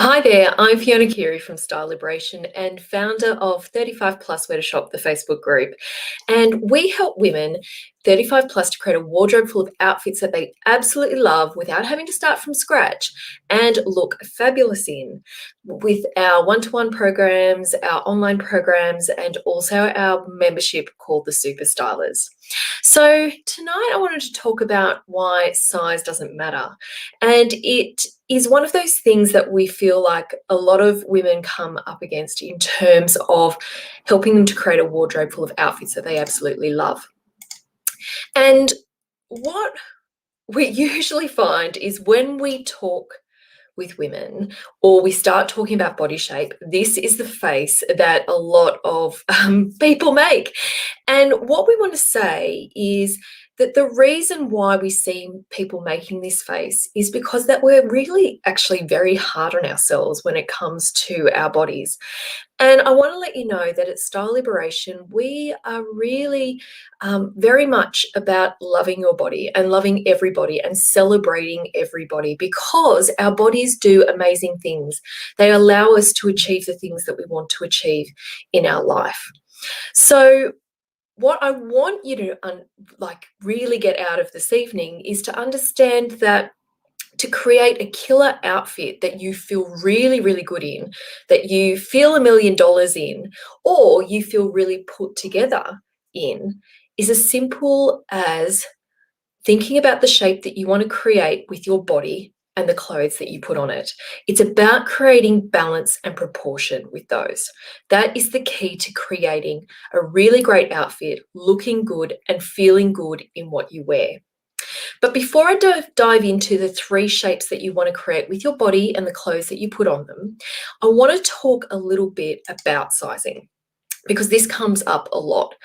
Hi there, I'm Fiona Keary from Style Liberation and founder of 35 Plus Where to Shop, the Facebook group. And we help women 35 plus to create a wardrobe full of outfits that they absolutely love without having to start from scratch and look fabulous in. With our one-to-one programs, our online programs, and also our membership called the Super Stylers. So tonight I wanted to talk about why size doesn't matter. And it is one of those things that we feel like a lot of women come up against in terms of helping them to create a wardrobe full of outfits that they absolutely love. And what we usually find is when we talk with women or we start talking about body shape, this is the face that a lot of people make. And what we want to say is that the reason why we see people making this face is because that we're really actually very hard on ourselves when it comes to our bodies. And I want to let you know that at Style Liberation, we are really very much about loving your body and loving everybody and celebrating everybody because our bodies do amazing things. They allow us to achieve the things that we want to achieve in our life. So what I want you to really get out of this evening is to understand that to create a killer outfit that you feel really, really good in, that you feel $1,000,000 in, or you feel really put together in, is as simple as thinking about the shape that you want to create with your body and the clothes that you put on it. It's about creating balance and proportion with those. That is the key to creating a really great outfit, looking good and feeling good in what you wear. But before I dive into the 3 shapes that you want to create with your body and the clothes that you put on them, I want to talk a little bit about sizing because this comes up a lot.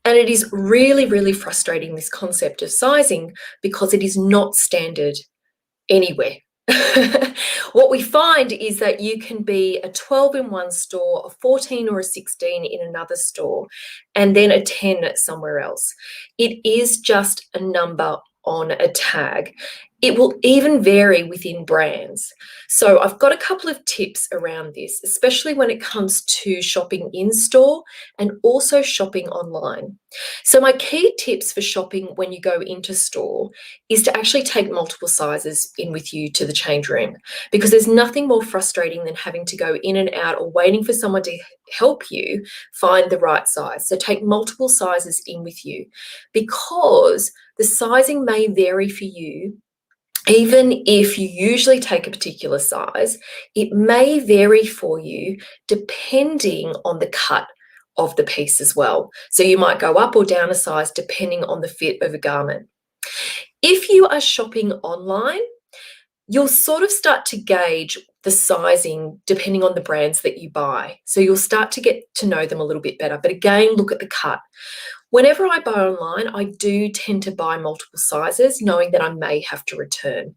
And it is really, really frustrating, this concept of sizing, because it is not standard anywhere. What we find is that you can be a 12 in one store, a 14 or a 16 in another store, and then a 10 somewhere else. It is just a number on a tag. It will even vary within brands. So I've got a couple of tips around this, especially when it comes to shopping in store and also shopping online. So my key tips for shopping when you go into store is to actually take multiple sizes in with you to the change room, because there's nothing more frustrating than having to go in and out or waiting for someone to help you find the right size. So take multiple sizes in with you, because the sizing may vary for you. Even if you usually take a particular size, it may vary for you depending on the cut of the piece as well. So you might go up or down a size depending on the fit of a garment. If you are shopping online, you'll sort of start to gauge the sizing depending on the brands that you buy. So you'll start to get to know them a little bit better. But again, look at the cut. Whenever I buy online, I do tend to buy multiple sizes, knowing that I may have to return,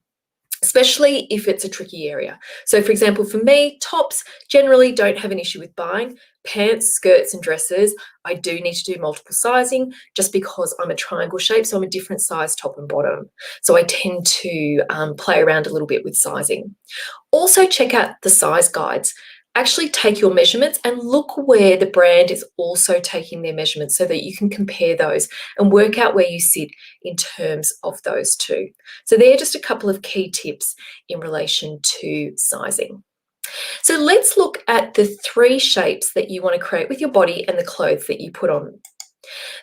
especially if it's a tricky area. So for example, for me, tops generally don't have an issue with buying. Pants, skirts and dresses, I do need to do multiple sizing just because I'm a triangle shape, so I'm a different size top and bottom. So I tend to play around a little bit with sizing. Also check out the size guides. Actually take your measurements and look where the brand is also taking their measurements so that you can compare those and work out where you sit in terms of those two. So they're just a couple of key tips in relation to sizing. So let's look at the 3 shapes that you want to create with your body and the clothes that you put on.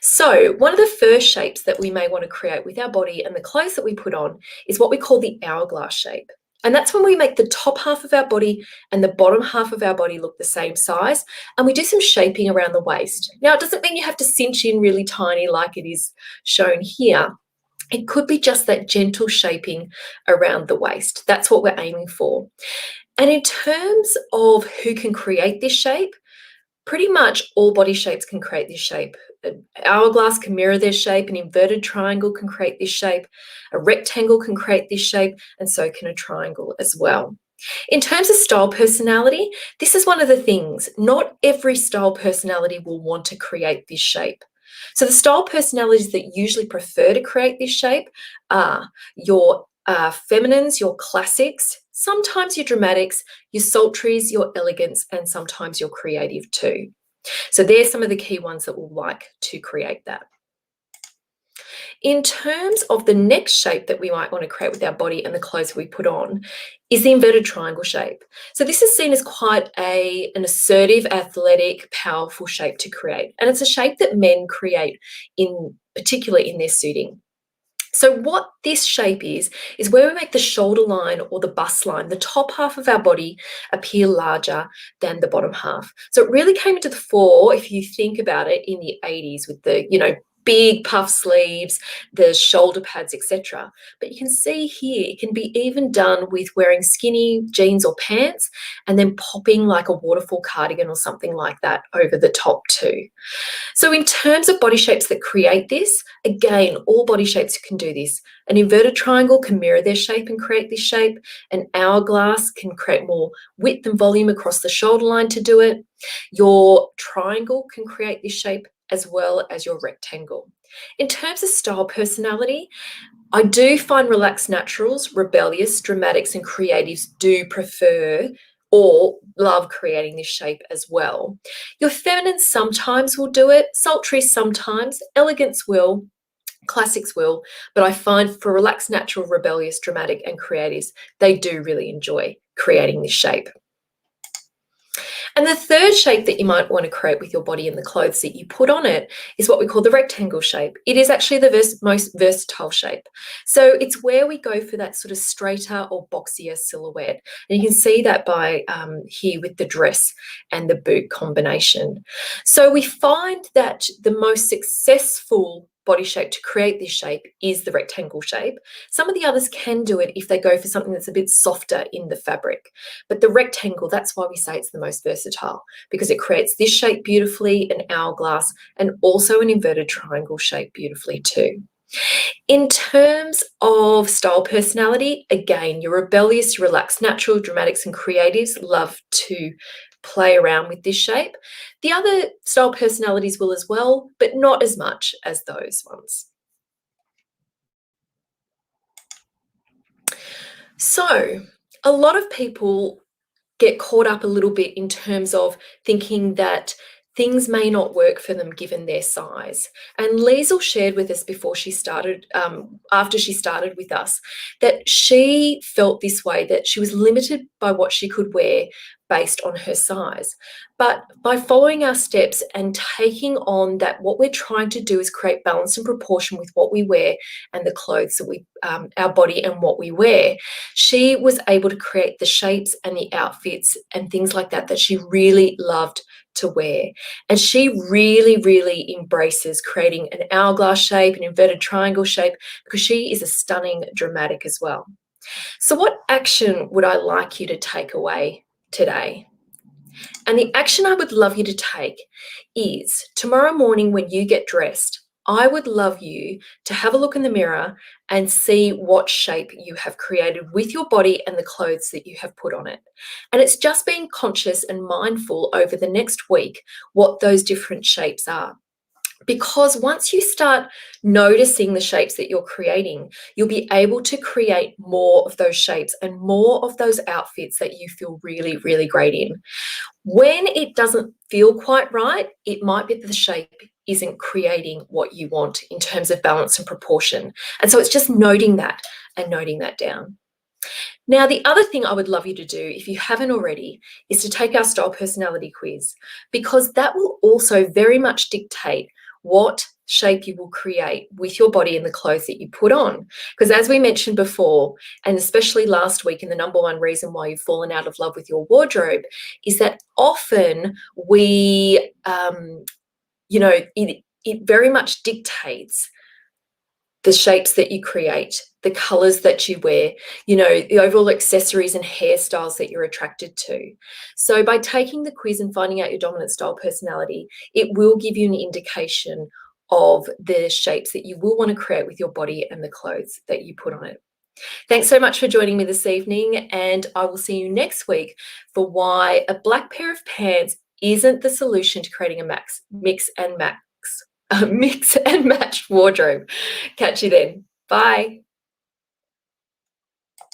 So one of the first shapes that we may want to create with our body and the clothes that we put on is what we call the hourglass shape. And that's when we make the top half of our body and the bottom half of our body look the same size, and we do some shaping around the waist. Now, it doesn't mean you have to cinch in really tiny like it is shown here. It could be just that gentle shaping around the waist. That's what we're aiming for. And in terms of who can create this shape, pretty much all body shapes can create this shape. An hourglass can mirror their shape, an inverted triangle can create this shape, a rectangle can create this shape, and so can a triangle as well. In terms of style personality, this is one of the things. Not every style personality will want to create this shape. So the style personalities that usually prefer to create this shape are your feminines, your classics, sometimes your dramatics, your sultries, your elegance, and sometimes your creative too. So there's some of the key ones that we'll like to create that. In terms of the next shape that we might want to create with our body and the clothes we put on is the inverted triangle shape. So this is seen as quite an assertive, athletic, powerful shape to create. And it's a shape that men create in particular in their suiting. So what this shape is where we make the shoulder line or the bust line, the top half of our body, appear larger than the bottom half. So it really came into the fore, if you think about it, in the 80s with the, big puff sleeves, the shoulder pads, etc. But you can see here, it can be even done with wearing skinny jeans or pants and then popping like a waterfall cardigan or something like that over the top too. So in terms of body shapes that create this, again, all body shapes can do this. An inverted triangle can mirror their shape and create this shape. An hourglass can create more width and volume across the shoulder line to do it. Your triangle can create this shape as well as your rectangle. In terms of style personality, I do find relaxed naturals, rebellious, dramatics, and creatives do prefer or love creating this shape as well. Your feminine sometimes will do it, sultry sometimes, elegance will, classics will, but I find for relaxed, natural, rebellious, dramatic, and creatives, they do really enjoy creating this shape. And the third shape that you might want to create with your body and the clothes that you put on it is what we call the rectangle shape. It is actually the most versatile shape. So it's where we go for that sort of straighter or boxier silhouette. And you can see that by here with the dress and the boot combination. So we find that the most successful body shape to create this shape is the rectangle shape. Some of the others can do it if they go for something that's a bit softer in the fabric. But the rectangle, that's why we say it's the most versatile, because it creates this shape beautifully, an hourglass, and also an inverted triangle shape beautifully too. In terms of style personality, again, your rebellious, relaxed, natural, dramatics, and creatives love to play around with this shape. The other style personalities will as well, but not as much as those ones. So a lot of people get caught up a little bit in terms of thinking that things may not work for them given their size. And Liesl shared with us before she started, after she started with us, that she felt this way, that she was limited by what she could wear based on her size. But by following our steps and taking on that, what we're trying to do is create balance and proportion with what we wear and the clothes that we, our body and what we wear. She was able to create the shapes and the outfits and things like that that she really loved to wear. And she really, really embraces creating an hourglass shape, an inverted triangle shape, because she is a stunning dramatic as well. So what action would I like you to take away today? And the action I would love you to take is tomorrow morning when you get dressed, I would love you to have a look in the mirror and see what shape you have created with your body and the clothes that you have put on it. And it's just being conscious and mindful over the next week what those different shapes are. Because once you start noticing the shapes that you're creating, you'll be able to create more of those shapes and more of those outfits that you feel really, really great in. When it doesn't feel quite right, it might be that the shape isn't creating what you want in terms of balance and proportion. And so it's just noting that and noting that down. Now, the other thing I would love you to do, if you haven't already, is to take our style personality quiz, because that will also very much dictate what shape you will create with your body and the clothes that you put on. Because as we mentioned before, and especially last week, and the number one reason why you've fallen out of love with your wardrobe is that often we, it very much dictates the shapes that you create, the colors that you wear, the overall accessories and hairstyles that you're attracted to. So by taking the quiz and finding out your dominant style personality, it will give you an indication of the shapes that you will want to create with your body and the clothes that you put on it. Thanks so much for joining me this evening, and I will see you next week for why a black pair of pants isn't the solution to creating a mix and match wardrobe. Catch you then. Bye.